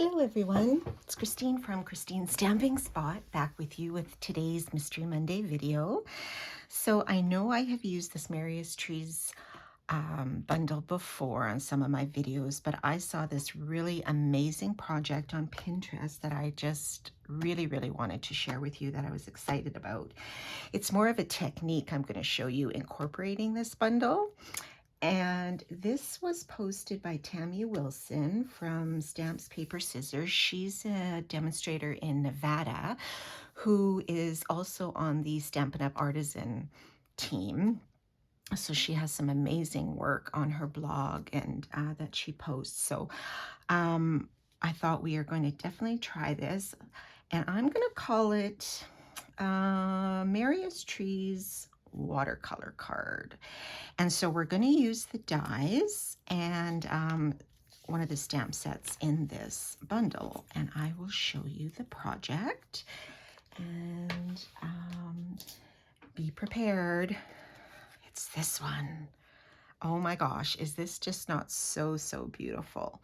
Hello everyone, it's Christine from Christine's Stamping Spot, back with you with today's Mystery Monday video. So I know I have used this Merriest Trees bundle before on some of my videos, but I saw this really amazing project on Pinterest that I just really wanted to share with you, that I was excited about. It's more of a technique I'm going to show you incorporating this bundle. And this was posted by Tammy Wilson from Stamps, Paper, Scissors. She's a demonstrator in Nevada who is also on the Stampin' Up! Artisan team. So she has some amazing work on her blog and that she posts. So I thought we are going to definitely try this. And I'm going to call it Merriest Trees watercolor card. And so we're going to use the dies and one of the stamp sets in this bundle, and I will show you the project. And be prepared. It's this one. Oh my gosh, is this just not so beautiful?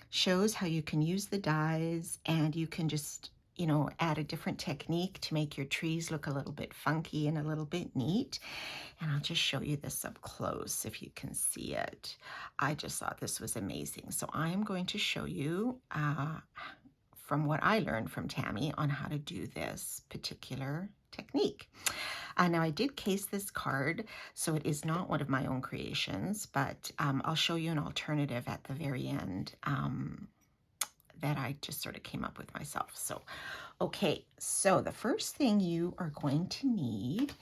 Shows how you can use the dies and you can just, you know, add a different technique to make your trees look a little bit funky and a little bit neat. And I'll just show you this up close if you can see it. I just thought this was amazing. So I'm going to show you from what I learned from Tammy on how to do this particular technique. Now I did case this card, so it is not one of my own creations, but I'll show you an alternative at the very end that I just sort of came up with myself. So, okay, so the first thing you are going to need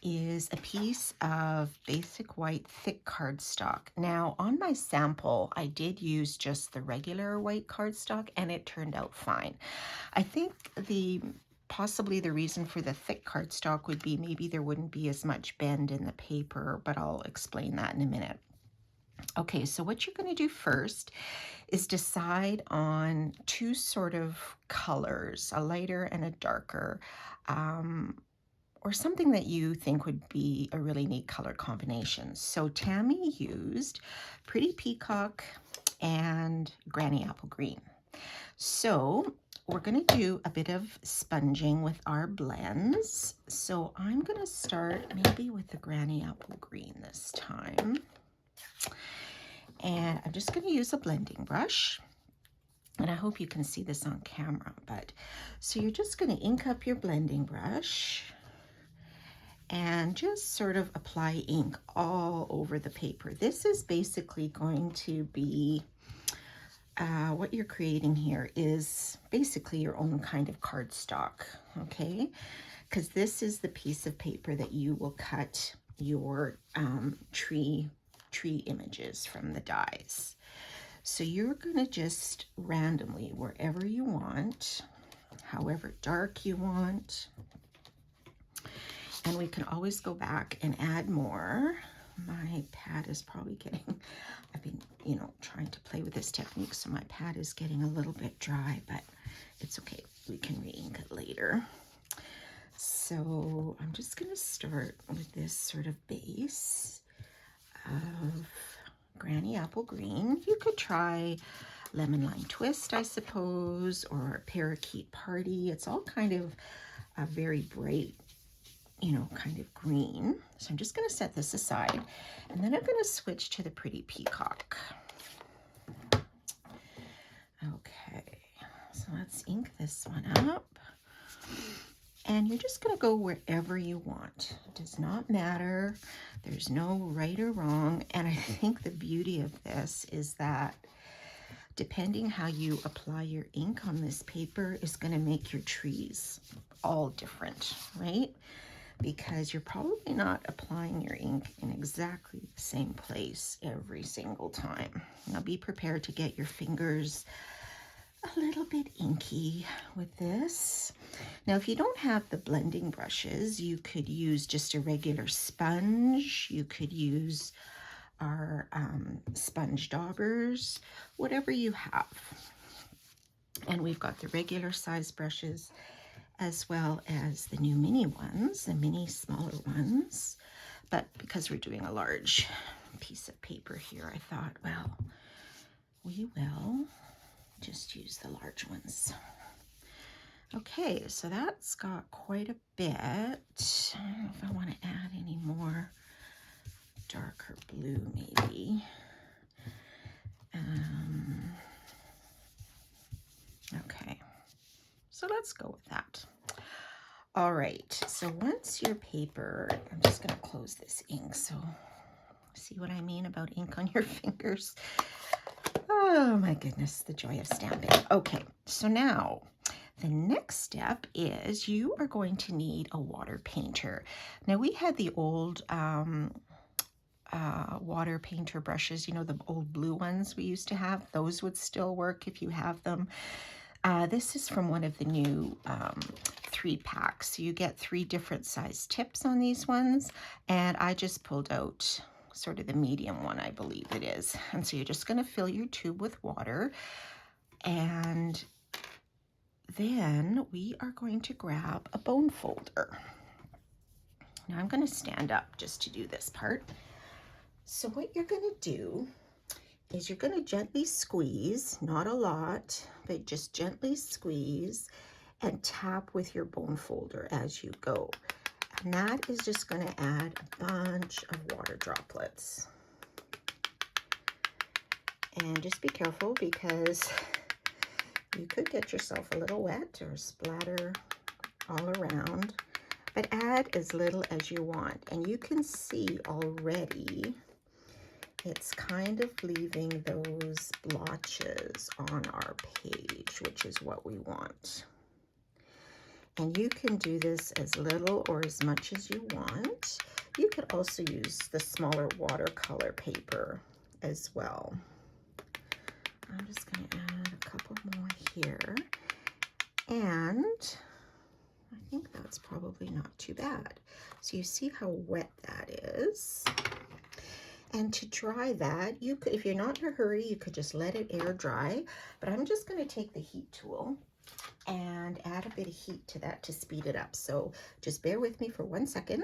is a piece of basic white thick cardstock. Now on my sample, I did use just the regular white cardstock and it turned out fine. I think possibly the reason for the thick cardstock would be maybe there wouldn't be as much bend in the paper, but I'll explain that in a minute. Okay, so what you're going to do first is decide on two sort of colors, a lighter and a darker, or something that you think would be a really neat color combination. So Tammy used Pretty Peacock and Granny Apple Green. So we're going to do a bit of sponging with our blends. So I'm going to start maybe with the Granny Apple Green this time. And I'm just going to use a blending brush. And I hope you can see this on camera. So you're just going to ink up your blending brush and just sort of apply ink all over the paper. This is basically going to be what you're creating here is basically your own kind of cardstock, okay? Because this is the piece of paper that you will cut your tree images from the dies. So you're going to just randomly, wherever you want, however dark you want, and we can always go back and add more. My pad is probably getting, I've been, you know, trying to play with this technique, so my pad is getting a little bit dry, but it's okay. We can re-ink it later. So I'm just going to start with this sort of base of Granny Apple Green. You could try Lemon Lime Twist, I suppose, or Parakeet Party. It's all kind of a very bright, you know, kind of green. So I'm just going to set this aside, and then I'm going to switch to the Pretty Peacock. Okay, so let's ink this one up. And you're just going to go wherever you want. It does not matter. There's no right or wrong. And I think the beauty of this is that depending how you apply your ink on this paper is going to make your trees all different, right? Because you're probably not applying your ink in exactly the same place every single time. Now be prepared to get your fingers a little bit inky with this. Now, if you don't have the blending brushes, you could use just a regular sponge. You could use our sponge daubers, whatever you have. And we've got the regular size brushes as well as the new mini ones, the mini smaller ones. But because we're doing a large piece of paper here, I thought, well, we will just use the large ones. Okay, so that's got quite a bit. I don't know if I want to add any more darker blue, maybe. Okay, so let's go with that. All right, so once your paper, I'm just going to close this ink, so see what I mean about ink on your fingers. Oh my goodness, the joy of stamping. Okay, so now the next step is you are going to need a water painter. Now we had the old water painter brushes, you know, the old blue ones we used to have. Those would still work if you have them. This is from one of the new 3-packs. You get 3 different size tips on these ones, and I just pulled out sort of the medium one, I believe it is. And so you're just going to fill your tube with water, and then we are going to grab a bone folder. Now I'm going to stand up just to do this part. So what you're going to do is you're going to gently squeeze, not a lot, but just gently squeeze and tap with your bone folder as you go. And that is just going to add a bunch of water droplets. And just be careful because you could get yourself a little wet or splatter all around, but add as little as you want. And you can see already it's kind of leaving those blotches on our page, which is what we want. And you can do this as little or as much as you want. You could also use the smaller watercolor paper as well. I'm just going to add a couple more here. And I think that's probably not too bad. So you see how wet that is. And to dry that, you could, if you're not in a hurry, you could just let it air dry. But I'm just going to take the heat tool and add a bit of heat to that to speed it up. So just bear with me for 1 second.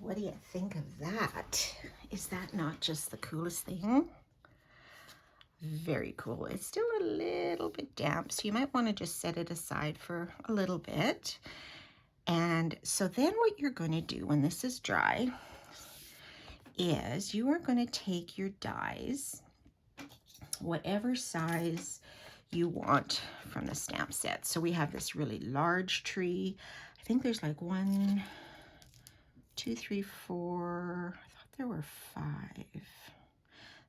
What do you think of that? Is that not just the coolest thing? Very cool. It's still a little bit damp, so you might want to just set it aside for a little bit. And so then what you're going to do when this is dry is you are going to take your dies, whatever size you want from the stamp set. So we have this really large tree. I think there's like 1, 2, 3, 4. I thought there were 5.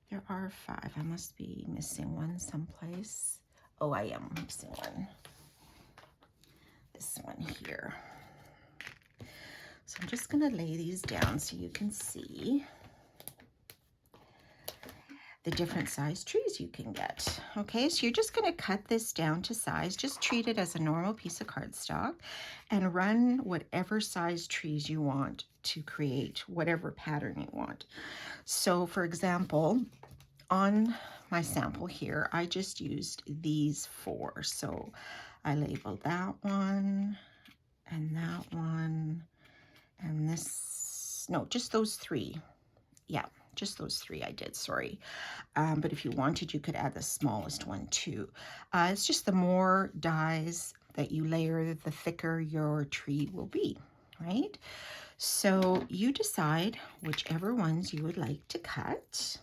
There are 5. I must be missing one someplace. Oh, I am missing one. This one here. So I'm just going to lay these down so you can see the different size trees you can get. Okay, so you're just going to cut this down to size. Just treat it as a normal piece of cardstock and run whatever size trees you want to create whatever pattern you want. So for example, on my sample here, I just used these 4. So I labeled that one and that one and this, no, just those 3. Yeah, just those 3 I did, sorry. But if you wanted, you could add the smallest one too. It's just the more dies that you layer, the thicker your tree will be, right? So you decide whichever ones you would like to cut.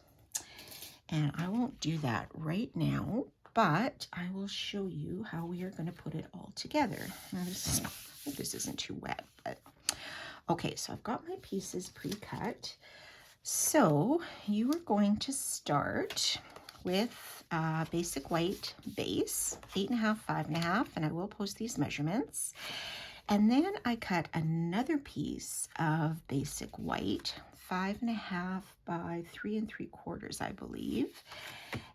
And I won't do that right now, but I will show you how we are going to put it all together. Now I hope this isn't too wet, but okay, so I've got my pieces pre-cut. So you are going to start with a basic white base, 8.5, 5.5, and I will post these measurements. And then I cut another piece of basic white, 5.5 by 3 3/4, I believe.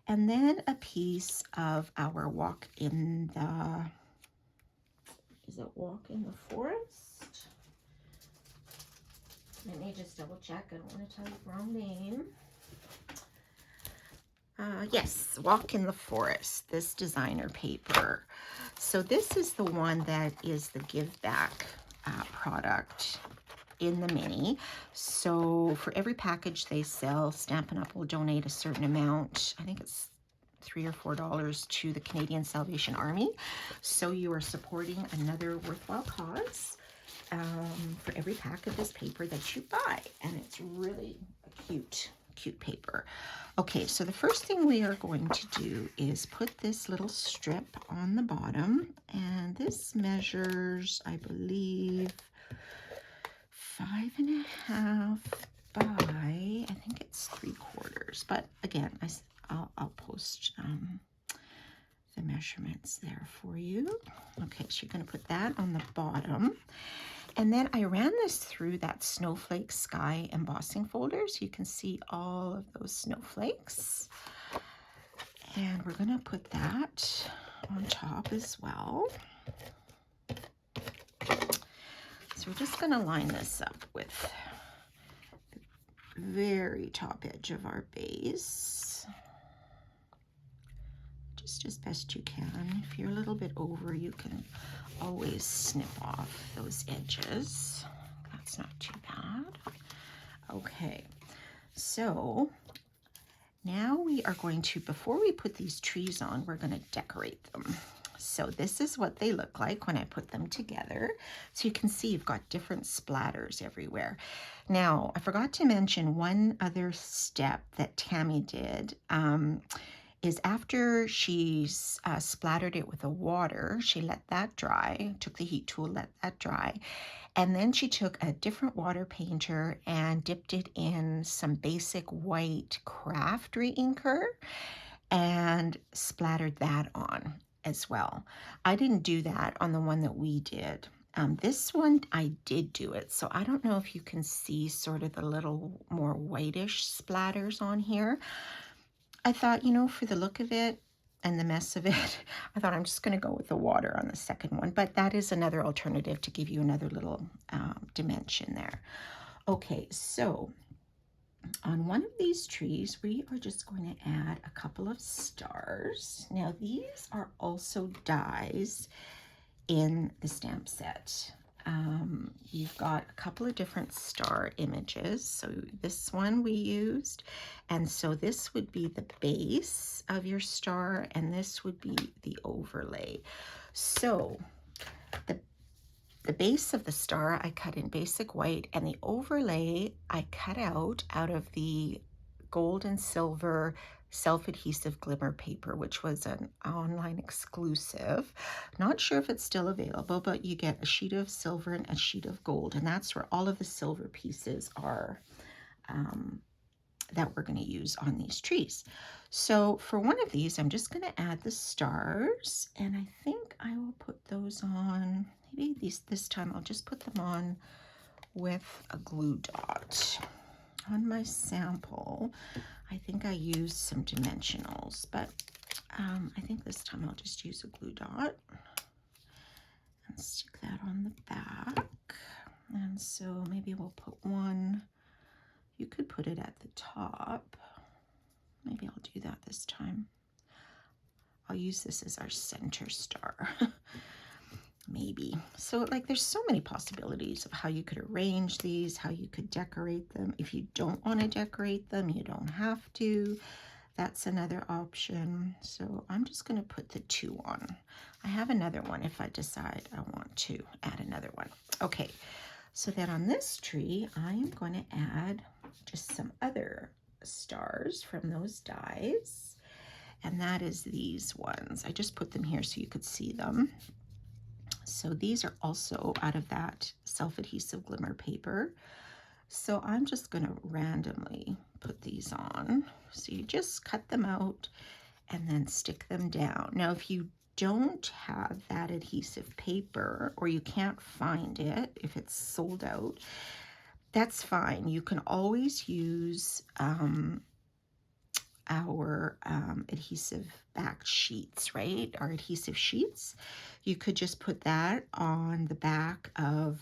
And then a piece of our walk in the, is it walk in the forest? Let me just double check. I don't want to tell you the wrong name. Yes, Walk in the Forest, this designer paper. So this is the one that is the give back product in the mini. So for every package they sell, Stampin' Up! Will donate a certain amount. I think it's $3 or $4 to the Canadian Salvation Army. So you are supporting another worthwhile cause for every pack of this paper that you buy. And it's really a cute paper. Okay, so the first thing we are going to do is put this little strip on the bottom, and this measures, I believe, 5.5 by, I think it's 3/4, but again, I'll post the measurements there for you. Okay, so you're going to put that on the bottom. And then I ran this through that Snowflake Sky embossing folder, so you can see all of those snowflakes. And we're going to put that on top as well. So we're just going to line this up with the very top edge of our base. Just as best you can. If you're a little bit over, you can always snip off those edges. That's not too bad. Okay, so now we are going to, before we put these trees on, we're going to decorate them. So this is what they look like when I put them together. So you can see you've got different splatters everywhere. Now, I forgot to mention one other step that Tammy did. Is after she's splattered it with the water, she let that dry, took the heat tool, let that dry, and then she took a different water painter and dipped it in some basic white craft re-inker and splattered that on as well. I didn't do that on the one that we did. This one, I did do it, so I don't know if you can see sort of the little more whitish splatters on here. I thought, you know, for the look of it and the mess of it, I thought I'm just going to go with the water on the second one. But that is another alternative to give you another little dimension there. Okay, so on one of these trees, we are just going to add a couple of stars. Now, these are also dies in the stamp set. You've got a couple of different star images. So this one we used, and so this would be the base of your star, and this would be the overlay. So the base of the star I cut in basic white, and the overlay I cut out of the gold and silver self-adhesive glimmer paper, which was an online exclusive. Not sure if it's still available, but you get a sheet of silver and a sheet of gold, and that's where all of the silver pieces are that we're going to use on these trees. So for one of these, I'm just going to add the stars, and I think I will put those on, maybe this time I'll just put them on with a glue dot. On my sample, I think I used some dimensionals, but I think this time I'll just use a glue dot and stick that on the back. And so maybe we'll put one, you could put it at the top. Maybe I'll do that this time. I'll use this as our center star. Maybe. So like there's so many possibilities of how you could arrange these, how you could decorate them. If you don't want to decorate them, you don't have to. That's another option. So I'm just going to put the 2 on. I have another one if I decide I want to add another one. Okay, so then on this tree, I am going to add just some other stars from those dies. and that is these ones. I just put them here so you could see them. So these are also out of that self-adhesive glimmer paper. So I'm just going to randomly put these on. So you just cut them out and then stick them down. Now, if you don't have that adhesive paper, or you can't find it, if it's sold out, that's fine. You can always use our adhesive back sheets, right? Our adhesive sheets. You could just put that on the back of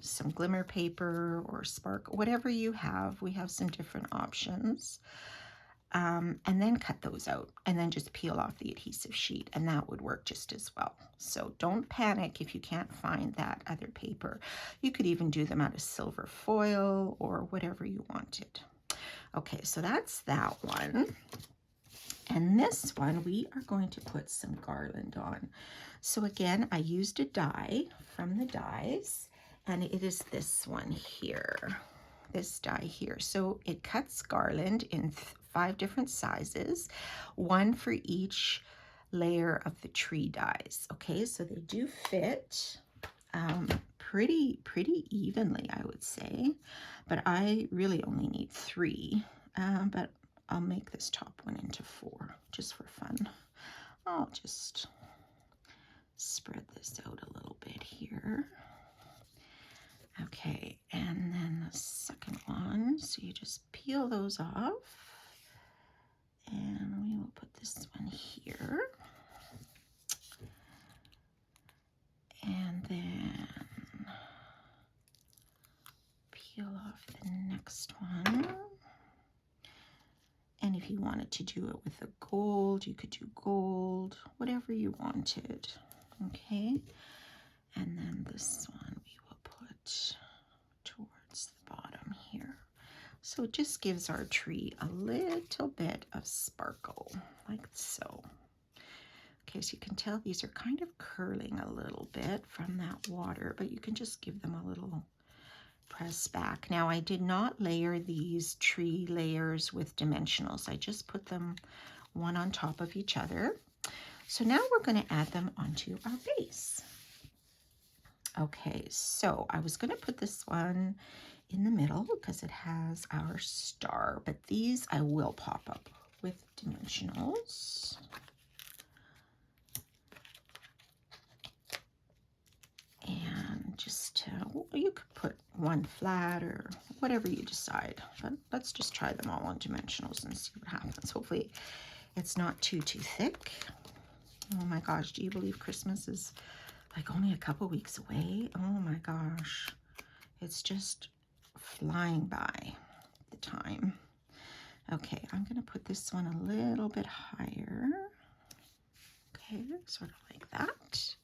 some glimmer paper or sparkle, whatever you have. We have some different options. And then cut those out and then just peel off the adhesive sheet, and that would work just as well. So don't panic if you can't find that other paper. You could even do them out of silver foil or whatever you wanted. Okay, so that's that one. And this one, we are going to put some garland on. So again, I used a die from the dies, and it is this one here, this die here. So it cuts garland in 5 different sizes, one for each layer of the tree dies. Okay, so they do fit pretty evenly, I would say, but I really only need 3, but I'll make this top one into 4 just for fun. I'll just spread this out a little bit here. Okay, and then the second one, so you just peel those off, and we will put this one here, and then peel off the next one. And if you wanted to do it with a gold, you could do gold, whatever you wanted. Okay, and then this one we will put towards the bottom here. So it just gives our tree a little bit of sparkle, like so. Okay, so you can tell these are kind of curling a little bit from that water, but you can just give them a little press back. Now, I did not layer these tree layers with dimensionals. I just put them one on top of each other. So now we're going to add them onto our base. Okay, so I was going to put this one in the middle because it has our star, but these I will pop up with dimensionals. And just, you could put one flat or whatever you decide, but let's just try them all on dimensionals and see what happens. Hopefully it's not too thick. Oh my gosh, do you believe Christmas is like only a couple weeks away? Oh my gosh, it's just flying by the time. Okay, I'm gonna put this one a little bit higher. Okay, sort of like that.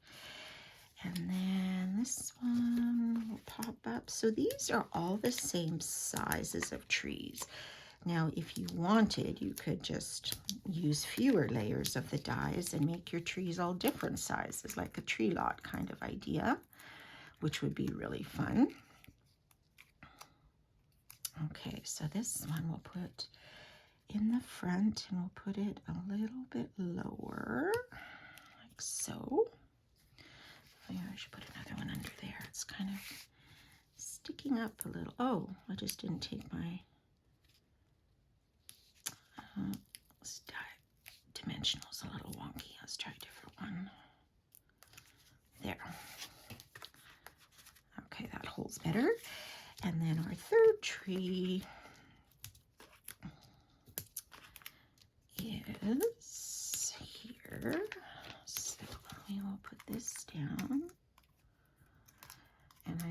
And then this one will pop up. So these are all the same sizes of trees. Now, if you wanted, you could just use fewer layers of the dies and make your trees all different sizes, like a tree lot kind of idea, which would be really fun. Okay, so this one we'll put in the front, and we'll put it a little bit lower, like so. Maybe I should put another one under there. It's kind of sticking up a little. Oh, I just didn't take my dimensionals a little wonky. Let's try a different one. There. Okay, that holds better. And then our third tree is here. So we will put this down. And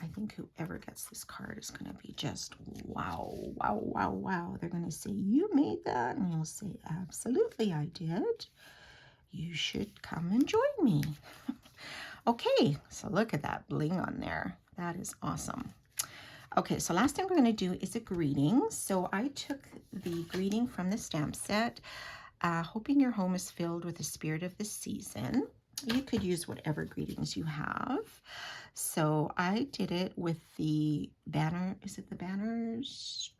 I think whoever gets this card is going to be just wow, wow, wow, wow. They're going to say, you made that? And you'll say, absolutely, I did. You should come and join me. Okay, so look at that bling on there. That is awesome. Okay, so last thing we're going to do is a greeting. So I took the greeting from the stamp set, hoping your home is filled with the spirit of the season. You could use whatever greetings you have. So I did it with the banner. Is it the banners?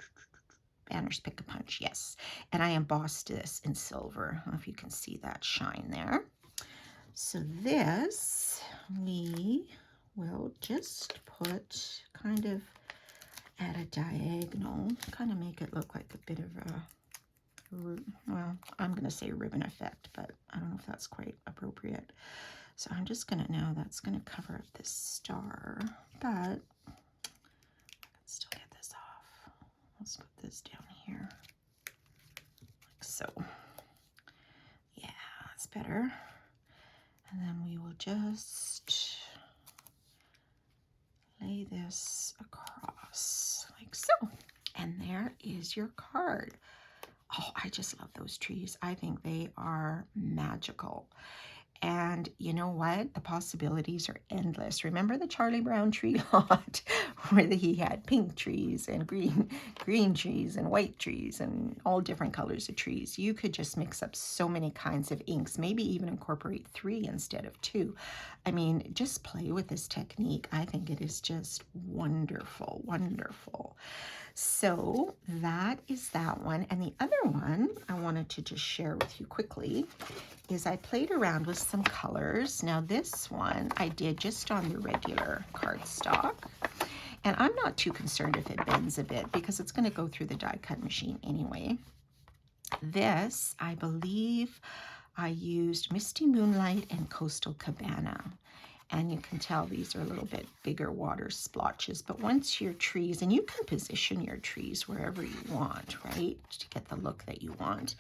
Banner's Pick-a-Punch, yes. And I embossed this in silver. I don't know if you can see that shine there. So this, we will just put kind of at a diagonal, kind of make it look like a bit of a, well, I'm going to say ribbon effect, but I don't know if that's quite appropriate. So I'm just going to, now that's going to cover up this star, but I can still get this off. Let's put this down here, like so. Yeah, that's better. And then we will just lay this across like so. And there is your card. Oh, I just love those trees. I think they are magical. And you know what? The possibilities are endless. Remember the Charlie Brown tree lot where he had pink trees and green trees and white trees and all different colors of trees. You could just mix up so many kinds of inks, maybe even incorporate 3 instead of 2. I mean, just play with this technique. I think it is just wonderful, wonderful. So that is that one. And the other one I wanted to just share with you quickly is I played around with some colors. Now this one I did just on the regular cardstock. And I'm not too concerned if it bends a bit because it's going to go through the die cut machine anyway. This, I believe I used Misty Moonlight and Coastal Cabana. And you can tell these are a little bit bigger water splotches. But once your trees, and you can position your trees wherever you want, right? To get the look that you want.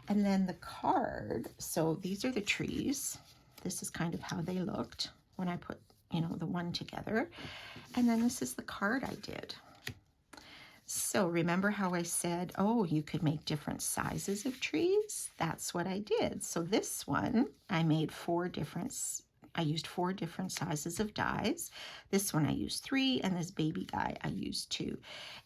And then the card, so these are the trees. This is kind of how they looked when I put, you know, the one together. And then this is the card I did. So remember how I said, oh, you could make different sizes of trees? That's what I did. So this one, I made I used 4 different sizes of dies. This one I used 3, and this baby guy I used 2.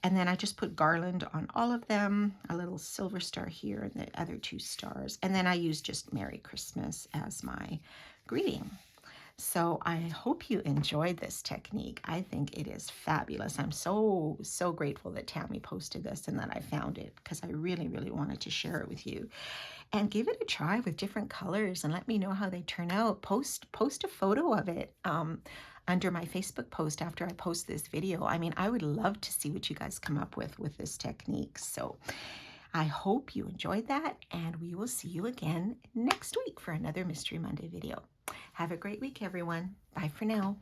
And then I just put garland on all of them, a little silver star here and the other 2 stars. And then I used just Merry Christmas as my greeting. So I hope you enjoyed this technique. I think it is fabulous. I'm so grateful that Tammy posted this and that I found it because I really, really wanted to share it with you. And give it a try with different colors and let me know how they turn out. Post a photo of it under my Facebook post after I post this video. I mean, I would love to see what you guys come up with this technique. So I hope you enjoyed that, and we will see you again next week for another Mystery Monday video. Have a great week, everyone. Bye for now.